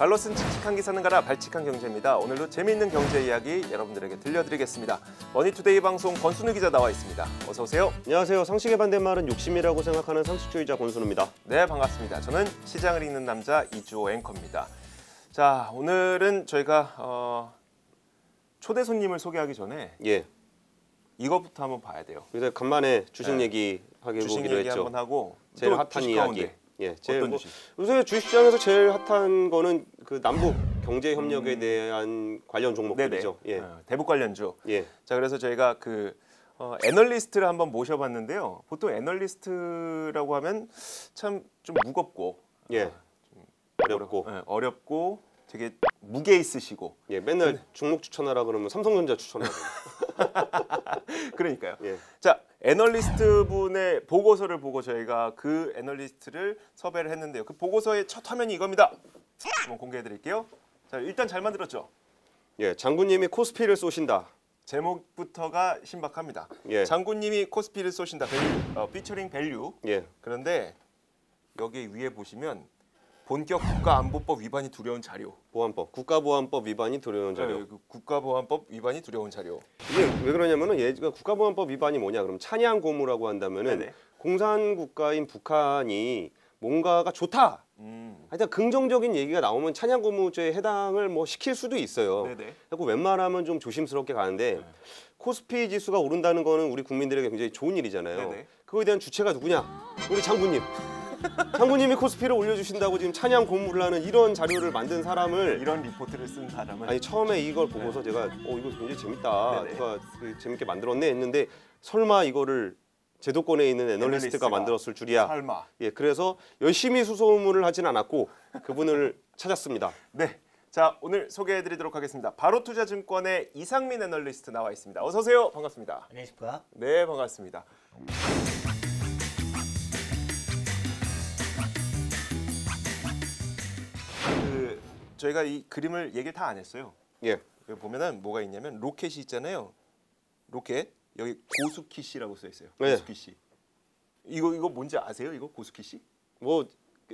발로 쓴 칙칙한 기사는 가라 발칙한 경제입니다. 오늘도 재미있는 경제 이야기 여러분들에게 들려드리겠습니다. 머니투데이 방송 권순우 기자 나와 있습니다. 어서 오세요. 안녕하세요. 상식의 반대말은 욕심이라고 생각하는 상식주의자 권순우입니다. 네, 반갑습니다. 저는 시장을 읽는 남자 이주호 앵커입니다. 자, 오늘은 저희가 초대 손님을 소개하기 전에 이것부터 한번 봐야 돼요. 그래서 간만에 주식 얘기 하게 주식 보기로 얘기 했죠. 한번 하고 제일 또 핫한 주식 이야기. 가운데 제일 어떤 주식? 요새 주식시장에서 제일 핫한 거는 그 남북 경제 협력에 대한 관련 종목들이죠. 대북 관련주. 예. 자, 그래서 저희가 그 애널리스트를 한번 모셔봤는데요. 보통 애널리스트라고 하면 참 좀 무겁고, 어렵고, 어렵고 되게 무게 있으시고. 맨날 종목 추천하라 그러면 삼성전자 추천하고. 그러니까요. 예. 자, 애널리스트 분의 보고서를 보고 저희가 그 애널리스트를 섭외를 했는데요. 그 보고서의 첫 화면이 이겁니다. 한번 공개해드릴게요. 자, 일단 잘 만들었죠. 장군님이 코스피를 쏘신다. 제목부터가 신박합니다. 장군님이 코스피를 쏘신다. 피처링 밸류. 그런데 여기 위에 보시면 본격 국가안보법 위반이 두려운 자료. 보안법, 국가보안법 위반이 두려운 자료. 국가보안법 위반이 두려운 자료. 이게 왜 그러냐면은 얘가 국가보안법 위반이 뭐냐? 그럼 찬양 고무라고 한다면은 공산 국가인 북한이 뭔가가 좋다. 하여튼 긍정적인 얘기가 나오면 찬양 고무죄에 해당을 뭐 시킬 수도 있어요. 그리고 웬만하면 좀 조심스럽게 가는데 코스피 지수가 오른다는 거는 우리 국민들에게 굉장히 좋은 일이잖아요. 그거에 대한 주체가 누구냐? 우리 장군님. 장군님이 코스피를 올려주신다고 지금 찬양 고무를 하는 이런 자료를 만든 사람을, 이런 리포트를 쓴 사람을, 아니 처음에 이걸 보고서 제가 이거 굉장히 재밌다, 누가 재밌게 만들었네 했는데 설마 이거를 제도권에 있는 애널리스트가 만들었을 줄이야. 설마. 그래서 열심히 수소문을 하진 않았고 그분을 찾았습니다. 네, 자, 오늘 소개해드리도록 하겠습니다. 바로투자증권의 이상민 애널리스트 나와 있습니다. 어서 오세요. 반갑습니다. 안녕하십니까? 네, 반갑습니다. 저희가 이 그림을 얘기를 다 안 했어요. 여기 보면은 뭐가 있냐면 로켓이 있잖아요. 로켓 여기 고스키 씨라고 써 있어요. 고스키 씨. 이거 뭔지 아세요? 이거 고스키 씨? 뭐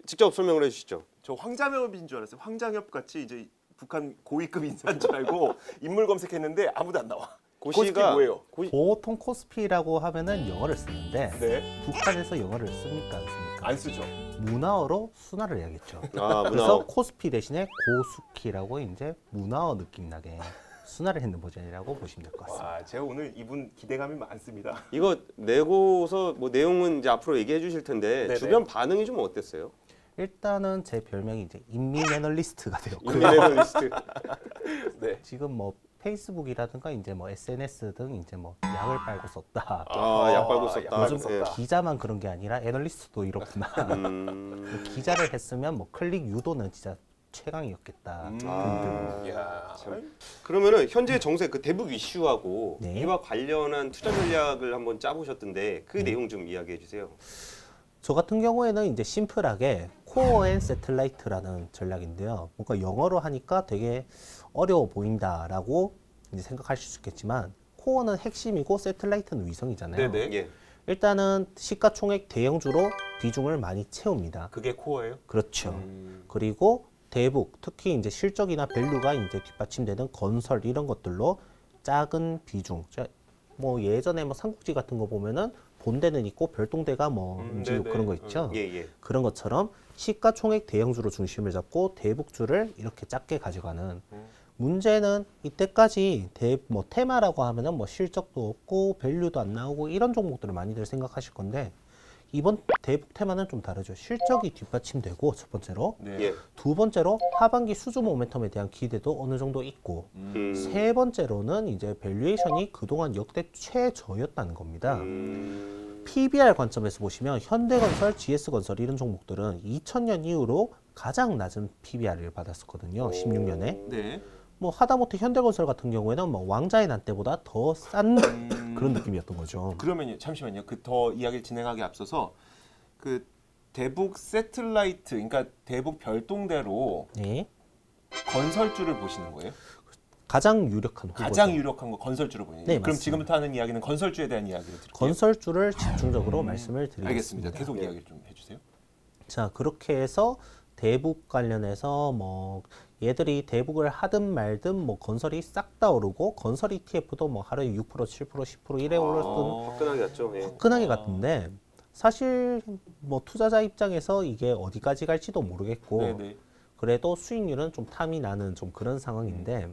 직접 설명을 해주시죠. 저 황장엽인 줄 알았어요. 황장엽 같이 이제 북한 고위급 인사인 줄 알고 인물 검색했는데 아무도 안 나와. 고스키 뭐예요? 보통 코스피라고 하면은 영어를 쓰는데 북한에서 영어를 씁니까 안 씁니까? 안 쓰죠. 문화어로 순화를 해야겠죠. 문화어. 그래서 코스피 대신에 고스키라고 이제 문화어 느낌 나게 순화를 했는 버전이라고 보시면 될 것 같습니다. 와, 제가 오늘 이분 기대감이 많습니다. 이거 내고서 뭐 내용은 이제 앞으로 얘기해 주실 텐데 주변 반응이 좀 어땠어요? 일단은 제 별명이 이제 인민 애널리스트가 되었고요. 인민 애널리스트. 지금 뭐 페이스북이라든가 이제 뭐 SNS 등 이제 뭐 약을 빨고 썼다. 약 빨고 썼다. 요즘 기자만 그런 게 아니라 애널리스트도 이렇구나. 기자를 했으면 뭐 클릭 유도는 진짜 최강이었겠다. 그러면은 현재 정세 그 대북 이슈하고 이와 관련한 투자 전략을 한번 짜보셨던데 그 내용 좀 이야기해 주세요. 저 같은 경우에는 이제 심플하게 코어 앤 새틀라이트라는 전략인데요. 뭔가 영어로 하니까 되게 어려워 보인다라고 이제 생각하실 수 있겠지만 코어는 핵심이고 새틀라이트는 위성이잖아요. 일단은 시가총액 대형주로 비중을 많이 채웁니다. 그게 코어예요? 그렇죠. 그리고 대북, 특히 이제 실적이나 밸류가 이제 뒷받침되는 건설 이런 것들로 작은 비중. 뭐 예전에 뭐 삼국지 같은 거 보면은 본대는 있고 별동대가 뭐 움직이고 그런 거 있죠. 그런 것처럼 시가총액 대형주로 중심을 잡고 대북주를 이렇게 작게 가져가는. 문제는 이때까지 뭐 테마라고 하면은 뭐 실적도 없고 밸류도 안 나오고 이런 종목들을 많이들 생각하실 건데 이번 대북 테마는 좀 다르죠. 실적이 뒷받침되고 첫 번째로 두 번째로 하반기 수주 모멘텀에 대한 기대도 어느 정도 있고 세 번째로는 이제 밸류에이션이 그동안 역대 최저였다는 겁니다. PBR 관점에서 보시면 현대건설, GS건설 이런 종목들은 2000년 이후로 가장 낮은 PBR을 받았었거든요. 16년에. 뭐 하다못해 현대건설 같은 경우에는 뭐 왕자의 난 때보다 더 싼 그런 느낌이었던 거죠. 그러면요, 잠시만요. 그 더 이야기를 진행하기 앞서서 그 대북 새틀라이트, 그러니까 대북 별동대로 건설주를 보시는 거예요? 가장 유력한 후보죠. 가장 유력한 거 건설주로 보이네요. 네, 그럼 맞습니다. 지금부터 하는 이야기는 건설주에 대한 이야기를 드릴게요. 건설주를 집중적으로 말씀을 드리겠습니다. 알겠습니다. 계속 이야기를 좀 해주세요. 자, 그렇게 해서 대북 관련해서 뭐 얘들이 대북을 하든 말든 뭐 건설이 싹 다 오르고 건설 ETF도 뭐 하루에 6%, 7%, 10% 이래 올랐던 화끈하게 갔죠. 예. 화끈하게 갔는데 사실 뭐 투자자 입장에서 이게 어디까지 갈지도 모르겠고 네네. 그래도 수익률은 좀 탐이 나는 좀 그런 상황인데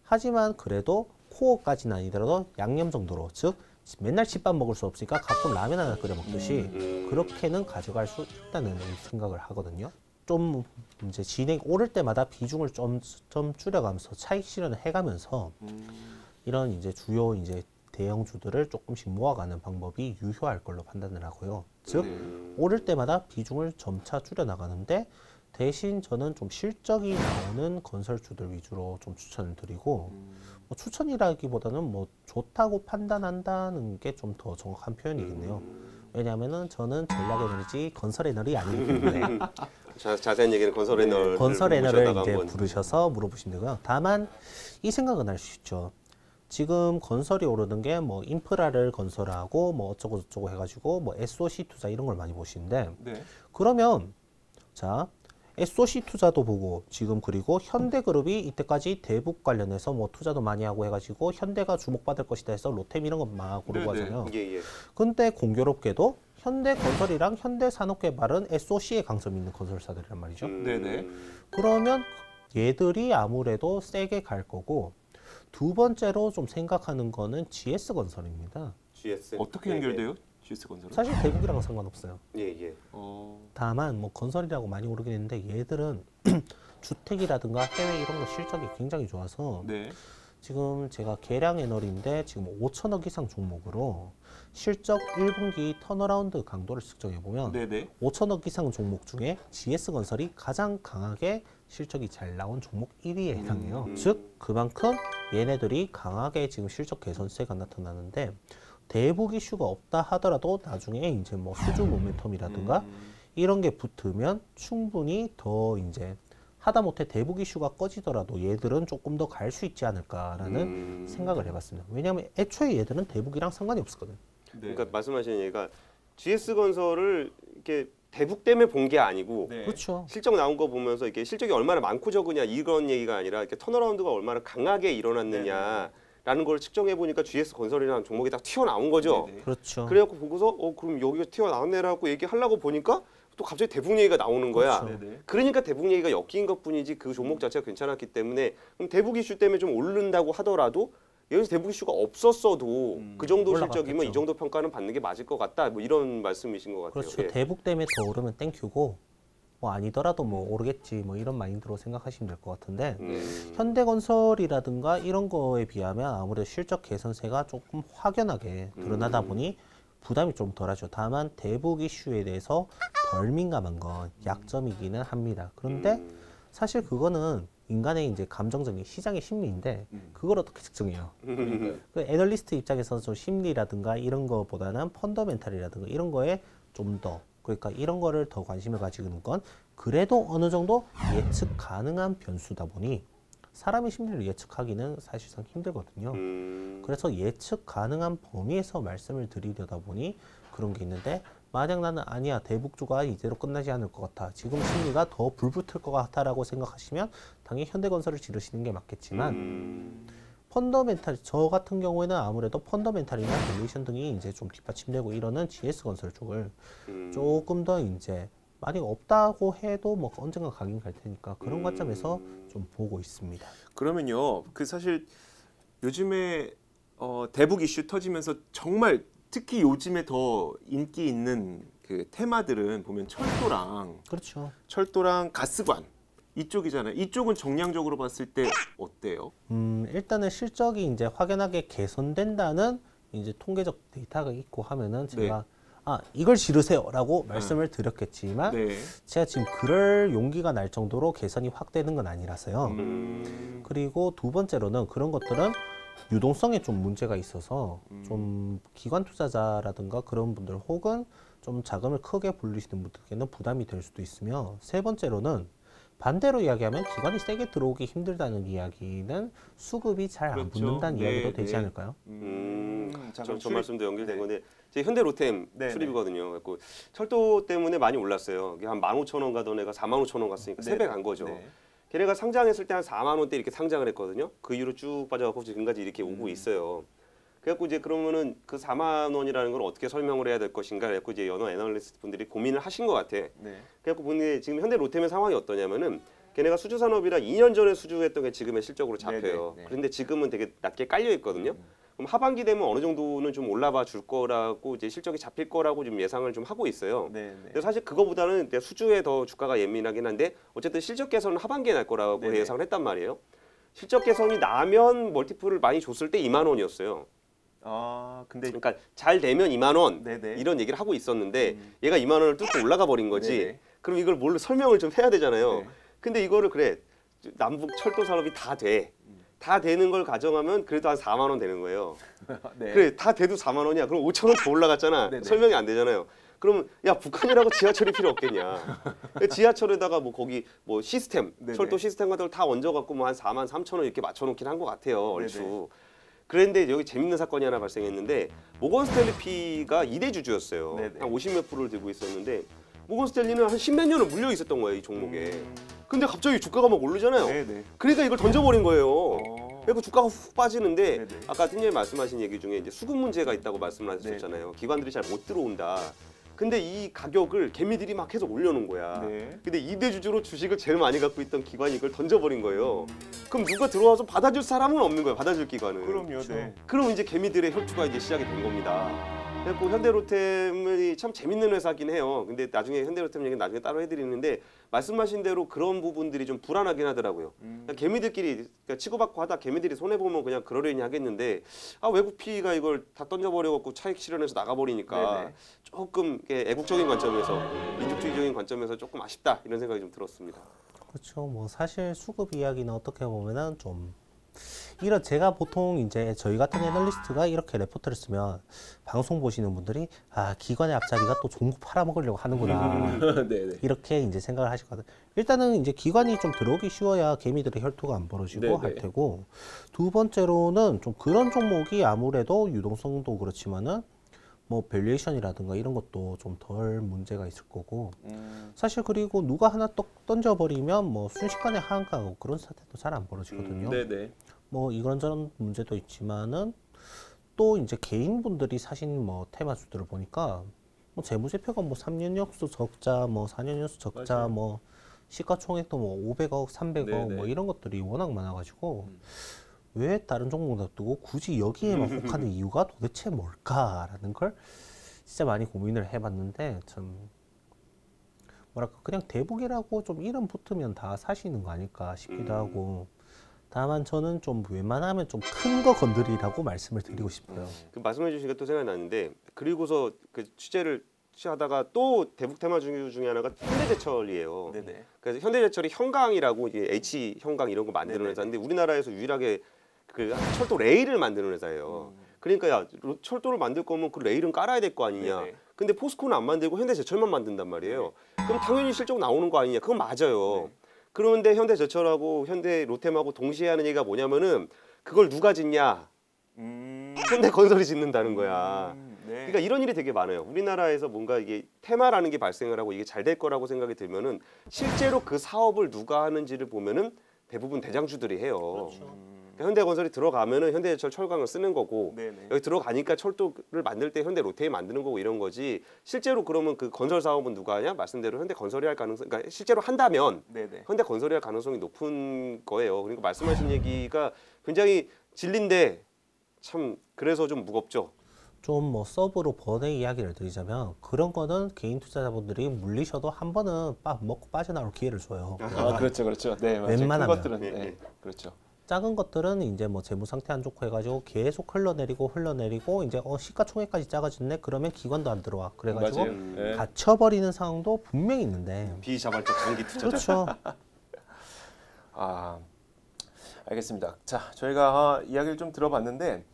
하지만 그래도 코어까지는 아니더라도 양념 정도로 즉 맨날 집밥 먹을 수 없으니까 가끔 라면 하나 끓여 먹듯이 그렇게는 가져갈 수 있다는 생각을 하거든요. 좀 이제 진행 오를 때마다 비중을 좀 줄여가면서 차익 실현을 해가면서 이런 이제 주요 이제 대형주들을 조금씩 모아가는 방법이 유효할 걸로 판단을 하고요. 즉 오를 때마다 비중을 점차 줄여 나가는데 대신 저는 좀 실적이 나오는 건설주들 위주로 좀 추천을 드리고 뭐 추천이라기보다는 뭐 좋다고 판단한다는 게 좀 더 정확한 표현이겠네요. 왜냐하면은 저는 전략에너지 건설에너지 아니기 때문에 자세한 얘기는 건설에너를 이제 부르셔서 물어보시면 되고요. 다만 이 생각은 할 수 있죠. 지금 건설이 오르는 게 뭐 인프라를 건설하고 뭐 어쩌고 저쩌고 해가지고 뭐 SOC 투자 이런 걸 많이 보시는데 네. 그러면 자 SOC 투자도 보고 지금 그리고 현대그룹이 이때까지 대북 관련해서 뭐 투자도 많이 하고 해가지고 현대가 주목받을 것이다 해서 로템 이런 거 막 고르고 네네. 하잖아요. 예. 근데 공교롭게도 현대건설이랑 현대산업개발은 SOC에 강점 있는 건설사들이란 말이죠. 네네. 그러면 얘들이 아무래도 세게 갈 거고 두 번째로 좀 생각하는 거는 GS건설입니다. GS 어떻게 연결돼요? GS건설은? 사실 대북이랑은 상관없어요. 예. 다만 뭐 건설이라고 많이 오르긴 했는데 얘들은 주택이라든가 해외 이런 거 실적이 굉장히 좋아서 네. 지금 제가 계량 애널인데 지금 5천억 이상 종목으로 실적 1분기 턴어라운드 강도를 측정해 보면 네네. 5천억 이상 종목 중에 GS건설이 가장 강하게 실적이 잘 나온 종목 1위에 해당해요. 즉 그만큼 얘네들이 강하게 지금 실적 개선세가 나타나는데 대북 이슈가 없다 하더라도 나중에 이제 뭐 수주 모멘텀이라든가 이런 게 붙으면 충분히 더 이제 하다못해 대북 이슈가 꺼지더라도 얘들은 조금 더 갈 수 있지 않을까라는 생각을 해봤습니다. 왜냐하면 애초에 얘들은 대북이랑 상관이 없었거든. 네. 그러니까 말씀하시는 얘기가 GS건설을 이렇게 대북 때문에 본 게 아니고 네. 그렇죠. 실적 나온 거 보면서 이렇게 실적이 얼마나 많고 적으냐 이런 얘기가 아니라 이렇게 턴어라운드가 얼마나 강하게 일어났느냐라는 걸 측정해 보니까 GS건설이라는 종목이 딱 튀어나온 거죠. 네네. 그렇죠. 그래갖고 보고서 그럼 여기가 튀어나왔네라고 얘기하려고 보니까 또 갑자기 대북 얘기가 나오는 거야. 그렇죠. 네네. 그러니까 대북 얘기가 엮인 것뿐이지 그 종목 자체가 괜찮았기 때문에 그럼 대북 이슈 때문에 좀 오른다고 하더라도 여기서 대북 이슈가 없었어도 그 정도 올라갔겠죠. 실적이면 이 정도 평가는 받는 게 맞을 것 같다. 뭐 이런 말씀이신 것 같아요. 그렇죠. 예. 대북 때문에 더 오르면 땡큐고 뭐 아니더라도 뭐 오르겠지 뭐 이런 마인드로 생각하시면 될 것 같은데 현대건설이라든가 이런 거에 비하면 아무래도 실적 개선세가 조금 확연하게 드러나다 보니 부담이 좀 덜하죠. 다만 대북 이슈에 대해서 덜 민감한 건 약점이기는 합니다. 그런데 사실 그거는 인간의 이제 감정적인 시장의 심리인데 그걸 어떻게 측정해요? 그 애널리스트 입장에서는 좀 심리라든가 이런 거보다는 펀더멘탈이라든가 이런 거에 좀 더 그러니까 이런 거를 더 관심을 가지고 있는 건 그래도 어느 정도 예측 가능한 변수다 보니 사람의 심리를 예측하기는 사실상 힘들거든요. 그래서 예측 가능한 범위에서 말씀을 드리려다 보니 그런 게 있는데 만약 나는 아니야 대북주가 이대로 끝나지 않을 것 같아 지금 심리가 더 불붙을 것 같아라고 생각하시면 당연히 현대건설을 지르시는 게 맞겠지만 펀더멘탈 저 같은 경우에는 아무래도 펀더멘탈이나 밸류에이션 등이 이제 좀 뒷받침되고 이러는 GS건설 쪽을 조금 더 이제 만약 없다고 해도 뭐 언젠가 가긴 갈 테니까 그런 관점에서 좀 보고 있습니다. 그러면요, 그 사실 요즘에 대북 이슈 터지면서 정말 특히 요즘에 더 인기 있는 그 테마들은 보면 그렇죠. 철도랑 가스관 이쪽이잖아요. 이쪽은 정량적으로 봤을 때 어때요? 일단은 실적이 이제 확연하게 개선된다는 이제 통계적 데이터가 있고 하면은 제가 이걸 지르세요라고 말씀을 드렸겠지만 제가 지금 그럴 용기가 날 정도로 개선이 확대는 건 아니라서요. 그리고 두 번째로는 그런 것들은 유동성에 좀 문제가 있어서 좀 기관 투자자라든가 그런 분들 혹은 좀 자금을 크게 불리시는 분들께는 부담이 될 수도 있으며 세 번째로는 반대로 이야기하면 기관이 세게 들어오기 힘들다는 이야기는 수급이 잘 안 그렇죠. 붙는다는 네, 이야기도 되지 네. 않을까요? 자, 저 말씀도 연결된 네. 건데 제 현대 로템 네, 출입이거든요. 그래서 철도 때문에 많이 올랐어요. 이게 한 15,000원 가던 애가 45,000원 갔으니까 네, 3배 네. 간 거죠. 네. 걔네가 상장했을 때 한 4만 원대 이렇게 상장을 했거든요. 그 이후로 쭉 빠져갖고 지금까지 이렇게 오고 있어요. 그래갖고 이제 그러면은 그 4만 원이라는 걸 어떻게 설명을 해야 될 것인가 그래갖고 이제 여러 애널리스트 분들이 고민을 하신 것 같아. 네. 그래갖고 보니 지금 현대 로템의 상황이 어떠냐면은 걔네가 수주 산업이라 2년 전에 수주했던 게 지금의 실적으로 잡혀요. 네, 네, 네. 그런데 지금은 되게 낮게 깔려 있거든요. 그럼 하반기 되면 어느 정도는 좀 올라봐 줄 거라고 이제 실적이 잡힐 거라고 좀 예상을 좀 하고 있어요. 네, 네. 근데 사실 그거보다는 이제 수주에 더 주가가 예민하긴 한데 어쨌든 실적 개선은 하반기에 날 거라고 네네. 예상을 했단 말이에요. 실적 개선이 나면 멀티플을 많이 줬을 때 2만 원이었어요. 아, 근데 그러니까 잘 되면 2만 원 네네. 이런 얘기를 하고 있었는데 얘가 2만 원을 뚫고 올라가 버린 거지. 네네. 그럼 이걸 뭘로 설명을 좀 해야 되잖아요. 네. 근데 이거를 그래 남북 철도 산업이 다 돼. 다 되는 걸 가정하면 그래도 한 4만 원 되는 거예요. 네. 그래 다 돼도 4만 원이야. 그럼 5천 원 더 올라갔잖아. 네네. 설명이 안 되잖아요. 그러면 야 북한이라고 지하철이 필요 없겠냐. 지하철에다가 뭐 거기 뭐 시스템 네네. 철도 시스템 같은 걸 다 얹어갖고 뭐 한 4만 3천 원 이렇게 맞춰놓긴 한 것 같아요. 얼추. 네네. 그런데 여기 재밌는 사건이 하나 발생했는데 모건 스탠리 피가 2대 주주였어요. 네네. 한 50몇 프로를 들고 있었는데 모건 스탠리는 한 10몇 년을 물려 있었던 거예요 이 종목에. 근데 갑자기 주가가 막 오르잖아요. 네네. 그러니까 이걸 던져버린 거예요. 어. 그리고 주가가 훅 빠지는데 네네. 아까 팀장님 말씀하신 얘기 중에 이제 수급 문제가 있다고 말씀을 하셨잖아요. 기관들이 잘 못 들어온다. 근데 이 가격을 개미들이 막 계속 올려놓은 거야. 네. 근데 2대 주주로 주식을 제일 많이 갖고 있던 기관이 이걸 던져버린 거예요. 그럼 누가 들어와서 받아줄 사람은 없는 거예요. 받아줄 기관은. 그럼요. 네. 그럼 이제 개미들의 혈투가 이제 시작이 된 겁니다. 그래서 현대로템이 참 재밌는 회사긴 해요. 근데 나중에 현대로템 얘기는 나중에 따로 해드리는데 말씀하신 대로 그런 부분들이 좀 불안하긴 하더라고요. 그냥 개미들끼리 그러니까 치고받고 하다 개미들이 손해 보면 그냥 그러려니 하겠는데 아 외국 PE가 이걸 다 던져버려갖고 차익 실현해서 나가버리니까 네네. 조금 애국적인 관점에서 민족주의적인 관점에서 조금 아쉽다 이런 생각이 좀 들었습니다. 그렇죠. 뭐 사실 수급 이야기는 어떻게 보면은 좀 이런 제가 보통 이제 저희 같은 애널리스트가 이렇게 레포트를 쓰면 방송 보시는 분들이 아 기관의 앞자리가 또 종국 팔아먹으려고 하는구나 네네. 이렇게 이제 생각을 하시거든. 일단은 이제 기관이 좀 들어오기 쉬워야 개미들의 혈투가 안 벌어지고 네네. 할 테고 두 번째로는 좀 그런 종목이 아무래도 유동성도 그렇지만은 뭐 밸류에이션이라든가 이런 것도 좀 덜 문제가 있을 거고 사실 그리고 누가 하나 떡 던져버리면 뭐 순식간에 하한가고 그런 사태도 잘 안 벌어지거든요. 네네. 뭐 이런저런 문제도 있지만은 또 이제 개인분들이 사신 뭐 테마주들을 보니까 뭐 재무제표가 뭐 3년 연수 적자 뭐 4년 연수 적자 맞아요. 뭐 시가총액도 뭐 500억 300억 네네. 뭐 이런 것들이 워낙 많아가지고 왜 다른 종목 놔두고 굳이 여기에만 혹하는 이유가 도대체 뭘까라는 걸 진짜 많이 고민을 해봤는데 참 뭐랄까 그냥 대북이라고 좀 이름 붙으면 다 사시는 거 아닐까 싶기도 하고 다만 저는 좀 웬만하면 좀 큰 거 건드리라고 말씀을 드리고 싶어요. 그 말씀해 주시니까 또 생각나는데 그리고서 그 취재를 하다가 또 대북 테마 중에 하나가 현대제철이에요. 네네. 그래서 현대제철이 현강이라고 이제 H 현강 이런 거 만드는 네네. 회사인데 우리나라에서 유일하게 그 철도 레일을 만드는 회사예요. 그러니까 야 철도를 만들 거면 그 레일은 깔아야 될 거 아니냐. 네네. 근데 포스코는 안 만들고 현대제철만 만든단 말이에요. 그럼 당연히 실적 나오는 거 아니냐. 그건 맞아요. 그런데 현대제철하고 현대로템하고 동시에 하는 얘기가 뭐냐면은 그걸 누가 짓냐. 현대건설이 짓는다는 거야. 네. 그러니까 이런 일이 되게 많아요. 우리나라에서 뭔가 이게 테마라는 게 발생을 하고 이게 잘 될 거라고 생각이 들면은 실제로 그 사업을 누가 하는지를 보면은 대부분 대장주들이 해요. 그러니까 현대건설이 들어가면은 현대제철 철강을 쓰는 거고 네네. 여기 들어가니까 철도를 만들 때 현대로템이 만드는 거고 이런 거지. 실제로 그러면 그 건설 사업은 누가 하냐? 말씀대로 현대건설이 할 가능성, 그러니까 실제로 한다면 네네. 현대건설이 할 가능성이 높은 거예요. 그러니까 말씀하신 얘기가 굉장히 진리인데 참 그래서 좀 무겁죠. 좀 뭐 서브로 번외 이야기를 드리자면 그런 거는 개인 투자자분들이 물리셔도 한 번은 먹고 빠져나올 기회를 줘요. 아 그렇죠, 그렇죠. 네, 맞아요. 웬만하면. 큰 것들은 네, 네, 네. 그렇죠. 작은 것들은 이제 뭐 재무 상태 안 좋고 해가지고 계속 흘러내리고 이제 시가총액까지 작아졌네 그러면 기관도 안 들어와 그래가지고 맞아요. 네. 갇혀버리는 상황도 분명히 있는데 비자발적 장기 투자자. 그렇죠. 아, 알겠습니다. 자, 저희가 이야기를 좀 들어봤는데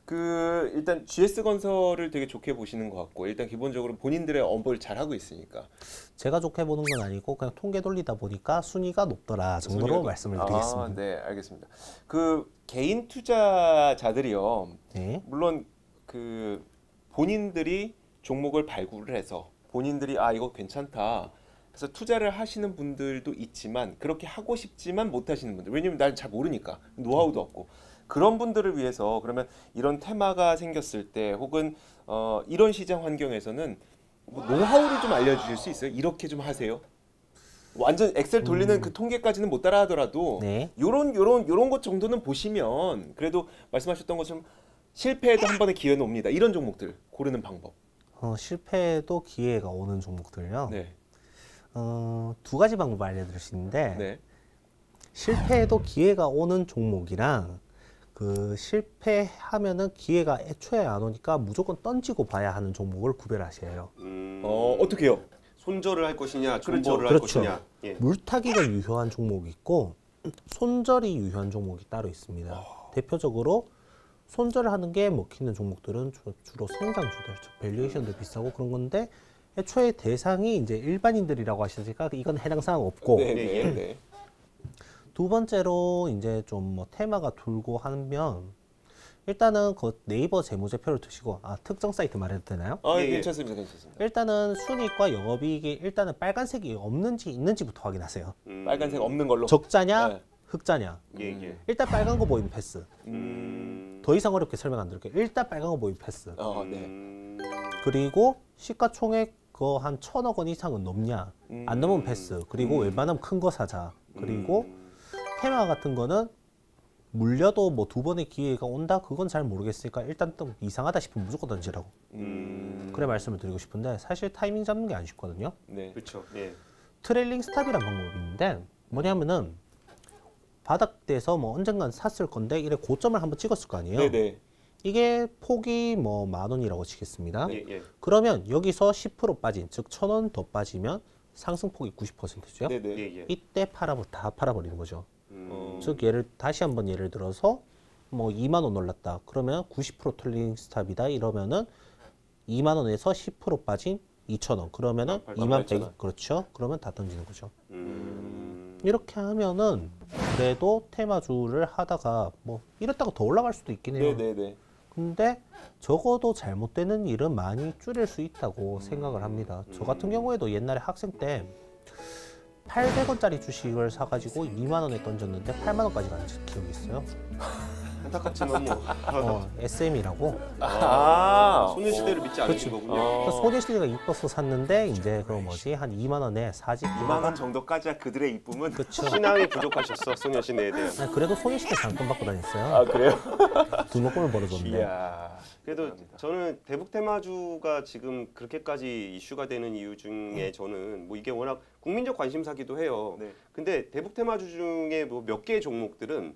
일단 GS건설을 되게 좋게 보시는 것 같고 일단 기본적으로 본인들의 업을 잘 하고 있으니까 제가 좋게 보는 건 아니고 그냥 통계 돌리다 보니까 순위가 높더라 정도로 말씀을 드리겠습니다. 네, 알겠습니다. 개인 투자자들이요. 네. 물론 본인들이 종목을 발굴을 해서 본인들이 이거 괜찮다. 그래서 투자를 하시는 분들도 있지만 그렇게 하고 싶지만 못 하시는 분들. 왜냐면 난 잘 모르니까 노하우도 없고. 그런 분들을 위해서 그러면 이런 테마가 생겼을 때 혹은 이런 시장 환경에서는 뭐 노하우를 좀 알려주실 수 있어요? 이렇게 좀 하세요. 완전 엑셀 돌리는 그 통계까지는 못 따라하더라도 네. 요런 것 정도는 보시면 그래도 말씀하셨던 것처럼 실패해도 한 번의 기회는 옵니다. 이런 종목들 고르는 방법. 실패해도 기회가 오는 종목들요. 네. 두 가지 방법을 알려드릴 수 있는데 네. 실패해도 기회가 오는 종목이랑 실패하면은 기회가 애초에 안 오니까 무조건 던지고 봐야 하는 종목을 구별하셔야 해요. 어떻게요? 손절을 할 것이냐, 그렇죠. 존버를 할 그렇죠. 것이냐. 예. 물타기가 유효한 종목이 있고 손절이 유효한 종목이 따로 있습니다. 대표적으로 손절을 하는 게 먹히는 종목들은 주로 성장주들, 즉 밸류에이션도 비싸고 그런 건데 애초에 대상이 이제 일반인들이라고 하시니까 이건 해당 사항 없고 네. 두 번째로 이제 좀 뭐 테마가 돌고 하면 일단은 그 네이버 재무제표를 드시고 특정 사이트 말해도 되나요? 예, 괜찮습니다. 일단은 순이익과 영업이익이 일단은 빨간색이 없는지 있는지부터 확인하세요. 빨간색 없는 걸로. 적자냐, 네. 흑자냐. 예. 일단 빨간 거 보이면 패스. 더 이상 어렵게 설명 안 드릴게요. 일단 빨간 거 보이면 패스. 네. 그리고 시가총액 한 1,000억 원 이상은 넘냐? 안 넘으면 패스. 그리고 웬만하면 큰 거 사자. 그리고 테마 같은 거는 물려도 뭐 두 번의 기회가 온다? 그건 잘 모르겠으니까 일단 또 이상하다 싶으면 무조건 던지라고. 그래 말씀을 드리고 싶은데 사실 타이밍 잡는 게 안 쉽거든요. 네. 그렇죠. 예. 트레일링 스탑이라는 방법이 있는데 뭐냐면은 바닥대에서 뭐 언젠간 샀을 건데 이래 고점을 한번 찍었을 거 아니에요. 네네. 이게 폭이 뭐 10,000원이라고 치겠습니다. 예. 그러면 여기서 10% 빠진, 즉 1,000원 더 빠지면 상승폭이 90%죠. 네네. 예. 이때 다 팔아버리는 거죠. 즉 다시 한번 예를 들어서 뭐 2만 원 올랐다. 그러면 90% 트레일링 스탑이다. 이러면은 2만 원에서 10% 빠진 2,000원. 그러면은 2만 100원. 그렇죠. 그러면 다 던지는 거죠. 이렇게 하면은 그래도 테마주를 하다가 뭐 이랬다가 더 올라갈 수도 있긴 해요. 네네네. 근데 적어도 잘못되는 일은 많이 줄일 수 있다고 생각을 합니다. 저 같은 경우에도 옛날에 학생 때 800원짜리 주식을 사가지고 2만 원에 던졌는데 8만 원까지 간 기억이 있어요. 안타깝지만 뭐 SM이라고. 소녀시대를 믿지 않으신 거군요. 소녀시대가 이뻐서 샀는데 이제 그 뭐지 한 2만 원에 사직. 2만 원 정도까지야 그들의 이쁨은. 그렇죠. 신앙이 부족하셨어, 소녀시대에 대한. 그래도 소녀시대 장돈 받고 다녔어요. 그래요? 등록금을 벌어줬는데. 이야. 그래도 저는 대북 테마주가 지금 그렇게까지 이슈가 되는 이유 중에 저는 뭐 이게 워낙 국민적 관심사기도 해요. 네. 근데 대북 테마주 중에 뭐 몇 개의 종목들은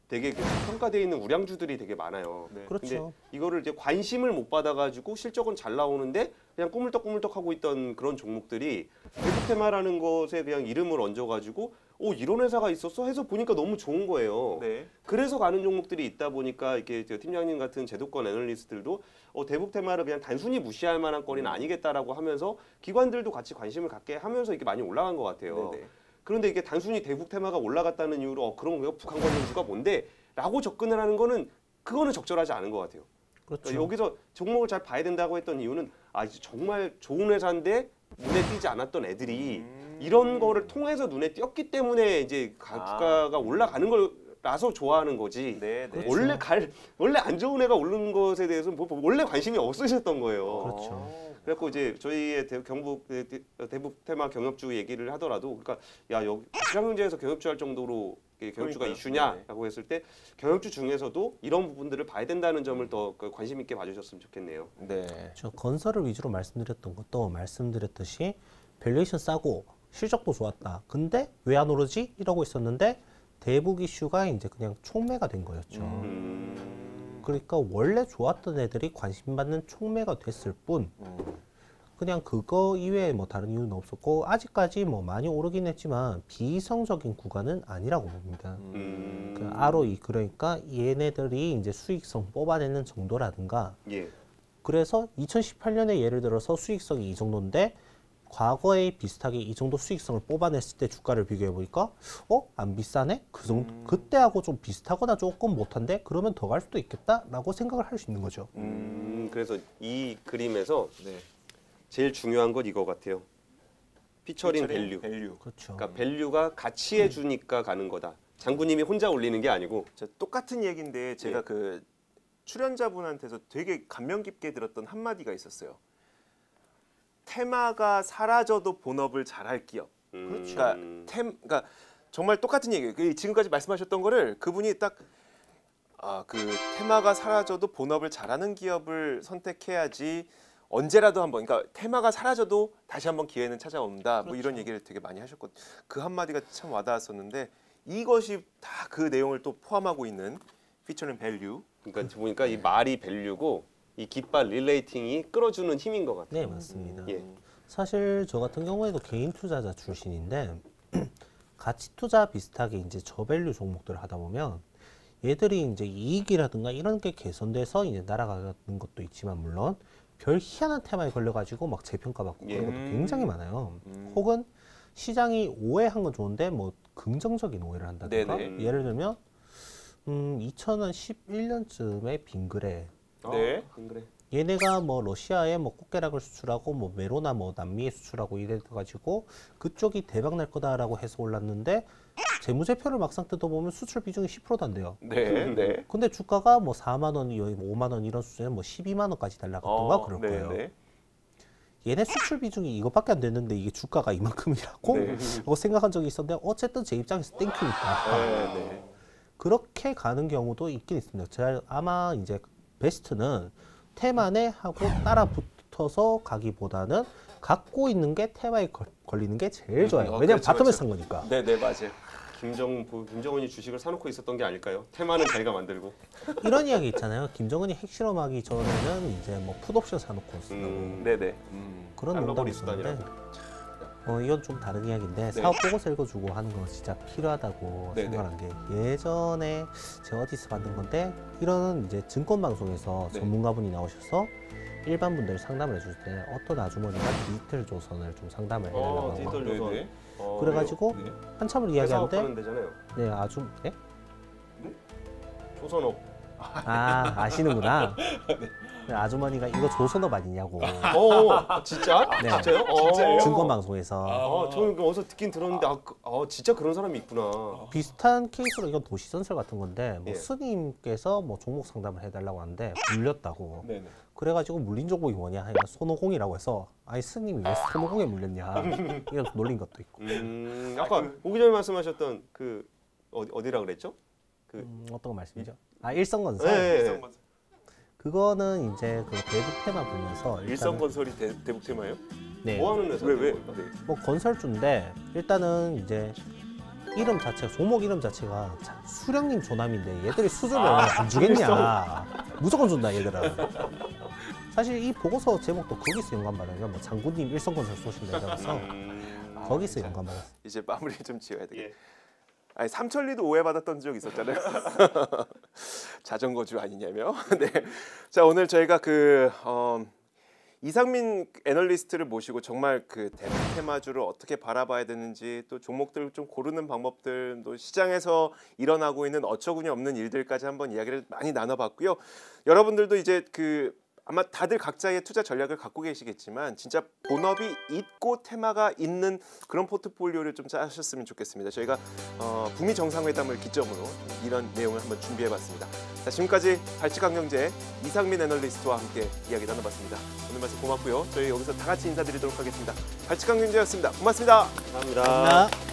되게 평가되어 있는 우량주들이 되게 많아요. 네. 그렇죠. 근데 이거를 이제 관심을 못 받아가지고 실적은 잘 나오는데 그냥 꾸물떡꾸물떡 하고 있던 그런 종목들이 대북 테마라는 것에 그냥 이름을 얹어가지고 이런 회사가 있었어 해서 보니까 너무 좋은 거예요. 네. 그래서 가는 종목들이 있다 보니까 이렇게 팀장님 같은 제도권 애널리스트들도 대북 테마를 그냥 단순히 무시할 만한 거리는 아니겠다라고 하면서 기관들도 같이 관심을 갖게 하면서 이게 많이 올라간 것 같아요. 네네. 그런데 이게 단순히 대북 테마가 올라갔다는 이유로 그럼 왜 북한 관련주가 뭔데? 라고 접근을 하는 거는 그거는 적절하지 않은 것 같아요. 그렇죠. 그러니까 여기서 종목을 잘 봐야 된다고 했던 이유는 이제 정말 좋은 회사인데 눈에 띄지 않았던 애들이 이런 거를 통해서 눈에 띄었기 때문에 이제 주가가 올라가는 거라서 좋아하는 거지. 네. 원래 안 좋은 애가 오르는 것에 대해서는 원래 관심이 없으셨던 거예요. 그렇죠. 그래갖고 이제 저희의 대북 테마 경협주 얘기를 하더라도 그러니까 여기 시장경제에서 경협주 할 정도로 경협주가 그러니까요. 이슈냐라고 했을 때 경협주 중에서도 이런 부분들을 봐야 된다는 점을 더 관심 있게 봐주셨으면 좋겠네요. 네. 저 건설을 위주로 말씀드렸던 것도 말씀드렸듯이 밸류에이션 싸고 실적도 좋았다. 근데 왜 안 오르지? 이러고 있었는데 대북 이슈가 이제 그냥 촉매가 된 거였죠. 그러니까 원래 좋았던 애들이 관심 받는 촉매가 됐을 뿐 그냥 그거 이외에 뭐 다른 이유는 없었고 아직까지 뭐 많이 오르긴 했지만 비이성적인 구간은 아니라고 봅니다. 그 ROE 그러니까 얘네들이 이제 수익성 뽑아내는 정도라든가. 예. 그래서 2018년에 예를 들어서 수익성이 이 정도인데 과거에 비슷하게 이 정도 수익성을 뽑아냈을 때 주가를 비교해 보니까 안 비싸네? 그 정도 그때하고 좀 비슷하거나 조금 못한데 그러면 더 갈 수도 있겠다라고 생각을 할 수 있는 거죠. 그래서 이 그림에서 네. 제일 중요한 건 이거 같아요. 피처링 밸류. 그렇죠. 그러니까 밸류가 가치해 주니까 가는 거다. 장군님이 혼자 올리는 게 아니고. 똑같은 얘기인데 제가 그 출연자분한테서 되게 감명 깊게 들었던 한마디가 있었어요. 테마가 사라져도 본업을 잘할 기업. 그러니까 정말 똑같은 얘기예요. 지금까지 말씀하셨던 거를 그분이 딱 그 테마가 사라져도 본업을 잘하는 기업을 선택해야지 언제라도 한번, 그러니까 테마가 사라져도 다시 한번 기회는 찾아온다. 뭐 이런 얘기를 되게 많이 하셨거든요. 그 한마디가 참 와닿았었는데 이것이 다 그 내용을 또 포함하고 있는 피처링 밸류. 그러니까 보니까 이 말이 밸류고 이 깃발 릴레이팅이 끌어주는 힘인 것 같아요. 네, 맞습니다. 예. 사실 저 같은 경우에도 개인 투자자 출신인데 가치 투자 비슷하게 이제 저밸류 종목들을 하다 보면 얘들이 이제 이익이라든가 이런 게 개선돼서 이제 날아가는 것도 있지만 물론 별 희한한 테마에 걸려가지고 막 재평가받고 그런 것도 굉장히 많아요. 혹은 시장이 오해한 건 좋은데 뭐 긍정적인 오해를 한다든가. 네네. 예를 들면 2011년쯤에 빙그레. 네. 그래. 얘네가 뭐 러시아에 뭐 꽃게락을 수출하고 뭐 메로나 뭐 남미에 수출하고 이래가지고 그쪽이 대박 날 거다라고 해서 올랐는데 재무제표를 막상 뜯어보면 수출 비중이 10%도 안 돼요. 네. 근데 주가가 뭐 4만 원, 5만 원 이런 수준에 뭐 12만 원까지 날라갔던가 그럴 거예요. 얘네 수출 비중이 이것밖에 안 됐는데 이게 주가가 이만큼이라고 라고 생각한 적이 있었는데 어쨌든 제 입장에서 땡큐니까 그렇게 가는 경우도 있긴 있습니다. 제가 아마 이제 베스트는 테마에 하고 따라 붙어서 가기보다는 갖고 있는 게 테마에 걸리는 게 제일 좋아요. 왜냐면 바텀에서 산 거니까. 네, 맞아요. 김정은이 주식을 사놓고 있었던 게 아닐까요? 테마는 자기가 만들고. 이런 이야기 있잖아요. 김정은이 핵실험하기 전에는 이제 뭐 풋옵션 사놓고 쓴다고. 네네. 그런 농담이 있었는데 이건 좀 다른 이야기인데 사업 보고서 읽어주고 하는 거 진짜 필요하다고 생각한 게 예전에 제가 어디서 만든 건데 이런 이제 증권방송에서 전문가분이 나오셔서 일반 분들 상담을 해줄 때 어떤 아주머니가 디지털 조선을 좀 상담을 해달라고 디지털 조선. 그래가지고 한참을 이야기하는데 하는 데잖아요. 네 조선업. 아시는구나. 아주머니가 이거 조선업 아니냐고. 진짜? 네. 진짜요? 진짜요? 증권방송에서. 저는 어디서 듣긴 들었는데 진짜 그런 사람이 있구나. 비슷한 케이스로 이건 도시전설 같은 건데 뭐 예. 스님께서 뭐 종목 상담을 해달라고 하는데 물렸다고. 네네. 그래가지고 물린 종목이 뭐냐 하니까 손오공이라고 해서 아니 스님이 왜 손오공에 물렸냐 이런 놀린 것도 있고. 아까 오기 전에 말씀하셨던 그 어디라 그랬죠? 어떤 거 말씀이죠? 일성건설. 네. 그거는 이제 그 대북 테마 보면서 일성건설이 대북 테마예요? 네. 뭐 하는 회사? 왜? 뭐 건설주인데 일단은 이제 이름 자체가 종목 이름 자체가 수령님 조남인데 얘들이 수주를 안 주겠냐. 무조건 준다 얘들은. 사실 이 보고서 제목도 거기서 영감받아요. 뭐 장군님 일성건설 쏘신다 이러면서 거기서 영감받았어요. 이제 마무리 좀 지어야 되겠네. 아니 삼천리도 오해받았던 적 있었잖아요. 자전거주 아니냐며. 네. 자 오늘 저희가 이상민 애널리스트를 모시고 정말 그 대북 테마주를 어떻게 바라봐야 되는지 또 종목들을 좀 고르는 방법들 또 시장에서 일어나고 있는 어처구니 없는 일들까지 한번 이야기를 많이 나눠봤고요. 여러분들도 이제 아마 다들 각자의 투자 전략을 갖고 계시겠지만 진짜 본업이 있고 테마가 있는 그런 포트폴리오를 좀 짜셨으면 좋겠습니다. 저희가 북미 정상회담을 기점으로 이런 내용을 한번 준비해봤습니다. 자, 지금까지 발칙강경제 이상민 애널리스트와 함께 이야기 나눠봤습니다. 오늘 말씀 고맙고요. 저희 여기서 다 같이 인사드리도록 하겠습니다. 발칙강경제였습니다. 고맙습니다. 감사합니다. 감사합니다.